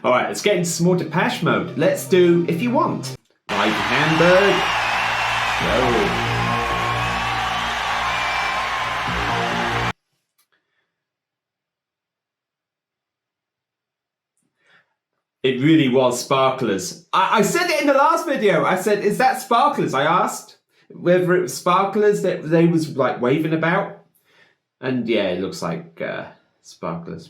All right, let's get into some more Depeche Mode. Let's do If You Want. Live in Hamburg. Go. It really was Sparklers. I said it in the last video. I said, is that Sparklers? I asked whether it was Sparklers that they was like waving about. And yeah, it looks like Sparklers.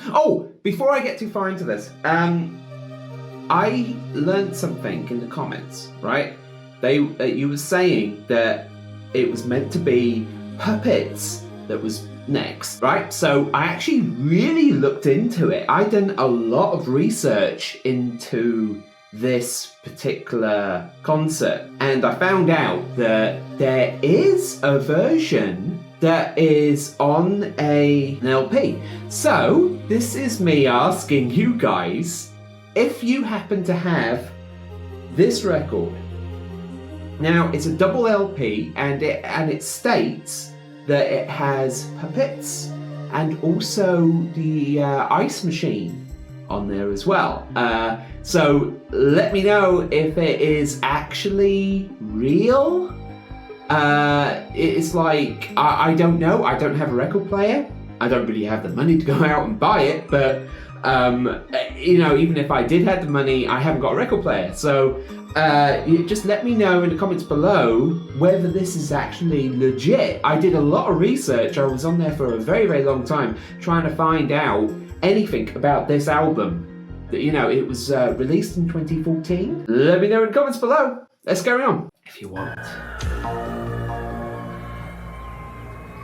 Oh, before I get too far into this, I learned something in the comments, right? You were saying that it was meant to be puppets that was next, right? So I actually really looked into it. I done a lot of research into this particular concert, and I found out that there is a version that is on an LP. So this is me asking you guys if you happen to have this record. Now it's a double LP, and it states that it has puppets and also the ice machine on there as well. So let me know if it is actually real. It's like, I don't know. I don't have a record player. I don't really have the money to go out and buy it, but you know, even if I did have the money, I haven't got a record player. So you just let me know in the comments below whether this is actually legit. I did a lot of research. I was on there for a very, very long time trying to find out anything about this album. You know, it was released in 2014. Let me know in the comments below. Let's carry on. If you want. God,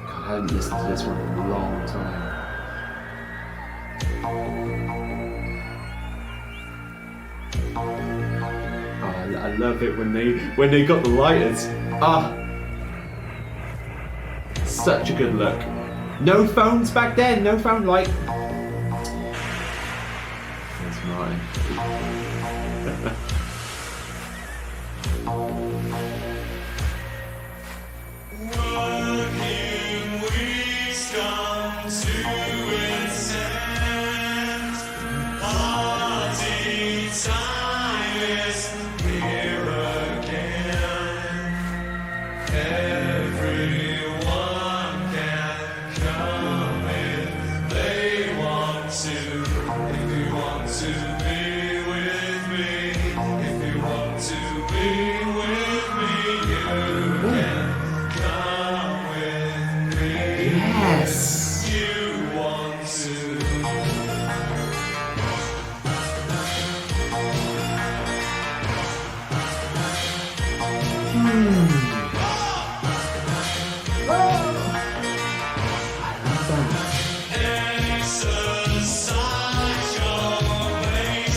I haven't listened to this one in a long time. I love it when they got the lighters. Such a good look. No phones back then. No phone light. That's mine. Working weeks come to its end. Party time is here again. Everyone can come if they want to. If you want to be with me, if you want to be with me, you can come with me. Yes. You want to.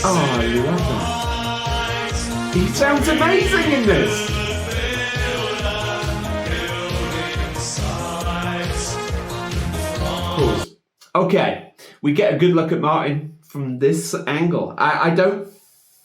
Oh, I love that. He sounds amazing in this. Pause. Okay, we get a good look at Martin from this angle. I don't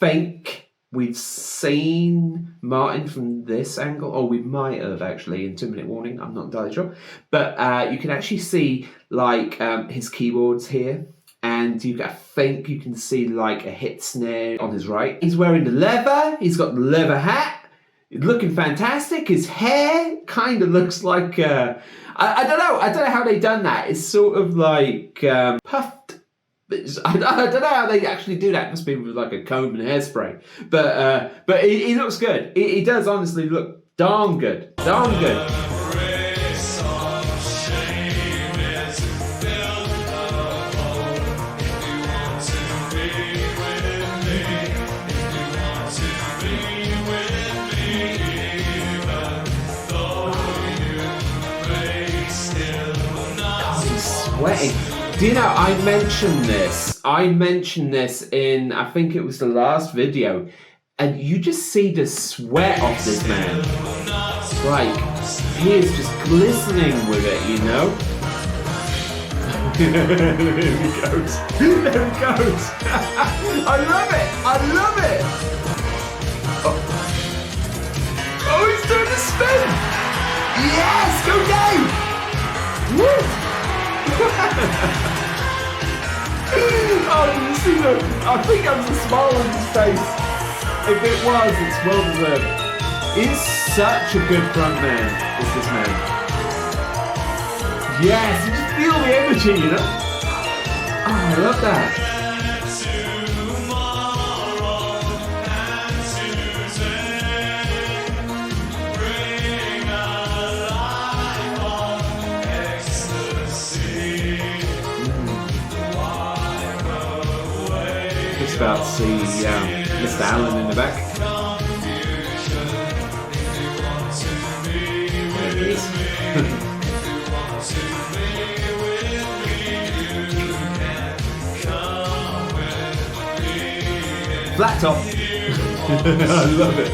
think we've seen Martin from this angle, or we might have actually in 2 Minute Warning, I'm not entirely sure. But you can actually see like his keyboards here. And I think you can see like a hit snare on his right. He's wearing the leather. He's got the leather hat. He's looking fantastic. His hair kind of looks like I don't know. I don't know how they done that. It's sort of like puffed. I don't know how they actually do that. It must be with like a comb and hairspray. But he looks good. He does honestly look darn good. Darn good. Sweating. Do you know, I mentioned this in, I think it was the last video, and you just see the sweat off this man. Like, he is just glistening with it, you know? There he goes. There he goes. I love it. I love it. Oh, he's doing the spin. Yes, go Dave. Woo. Oh, you see the? I think that was a smile on his face. If it was, it's well deserved. He's such a good front man, is this man. Yes, you just feel the energy, you know? Oh, I love that. Just about to see Mr. Allen in the back. There he is. Flat top. I love it.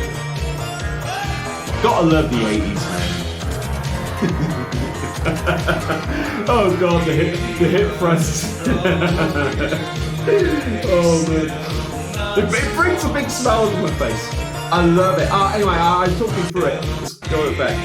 Gotta love the 80s, man. Oh god, the hip thrusts. Oh man. It brings a big smile to my face. I love it. Anyway, I'm talking through it. Let's go it back.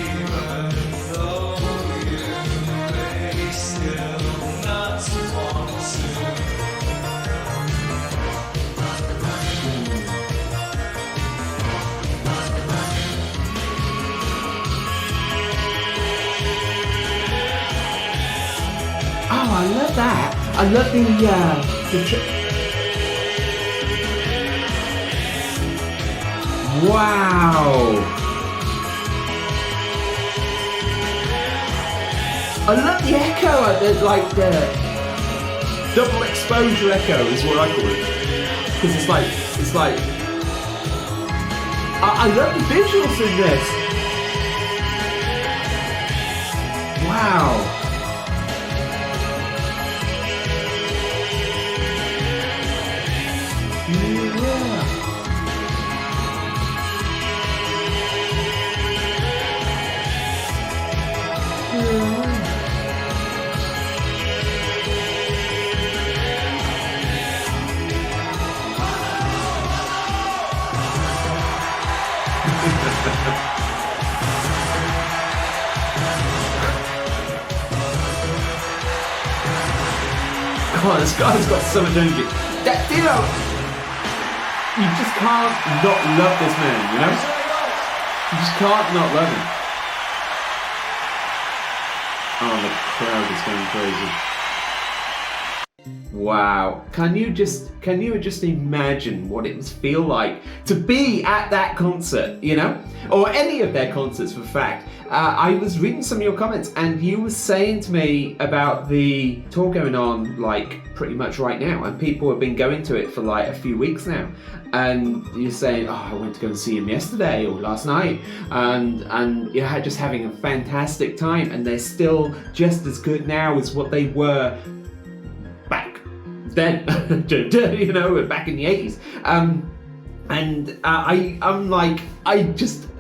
Oh, I love that. I love the wow. I love the echo, like the double exposure echo is what I call it. Because it's like, I love the visuals in this. Wow. Come on, this guy's got so much energy. That, you know, you just can't not love this man, you know? You just can't not love him. Oh, the crowd is going crazy. Wow. Can you just imagine what it must feel like to be at that concert, you know? Or any of their concerts, for fact. I was reading some of your comments and you were saying to me about the tour going on like pretty much right now, and people have been going to it for like a few weeks now. And you're saying, oh, I went to go and see him yesterday or last night, and you're just having a fantastic time, and they're still just as good now as what they were back then, you know, back in the 80s.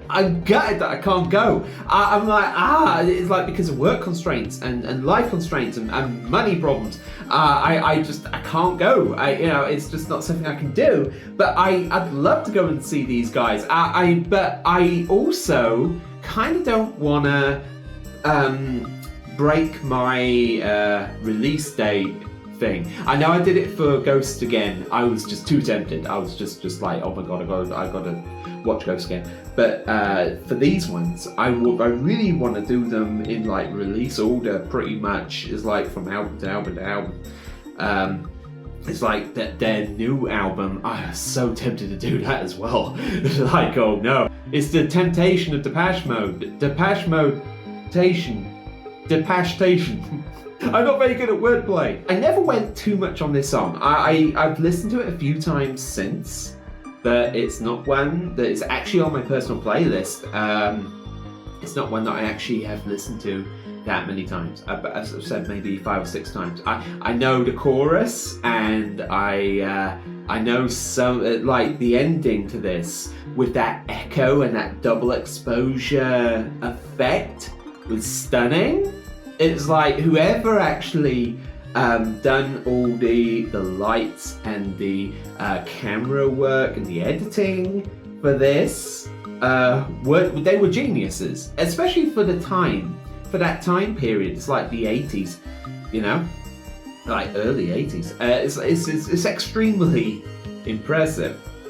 I'm gutted that I can't go. I'm like, it's like because of work constraints and life constraints and money problems. I can't go. It's just not something I can do. But I'd love to go and see these guys. But I also kind of don't want to break my release date thing. I know I did it for Ghost again. I was just too tempted. I was just like, oh my god, I gotta watch Ghost again. But for these ones, I really want to do them in like release order, pretty much. It's like from album to album to album. It's like their new album. I was so tempted to do that as well. It's like, oh no, it's the temptation of Depeche Mode. Depeche Mode-tation. I'm not very good at wordplay. I never went too much on this song. I've listened to it a few times since, but it's not one that is actually on my personal playlist. It's not one that I actually have listened to that many times. As I've said, maybe 5 or 6 times. I know the chorus, and I know some like the ending to this with that echo and that double exposure effect was stunning. It's like whoever actually done all the lights and the camera work and the editing for this, they were geniuses, especially for the time, for that time period. It's like the 80s, you know? like early 80s. It's extremely impressive.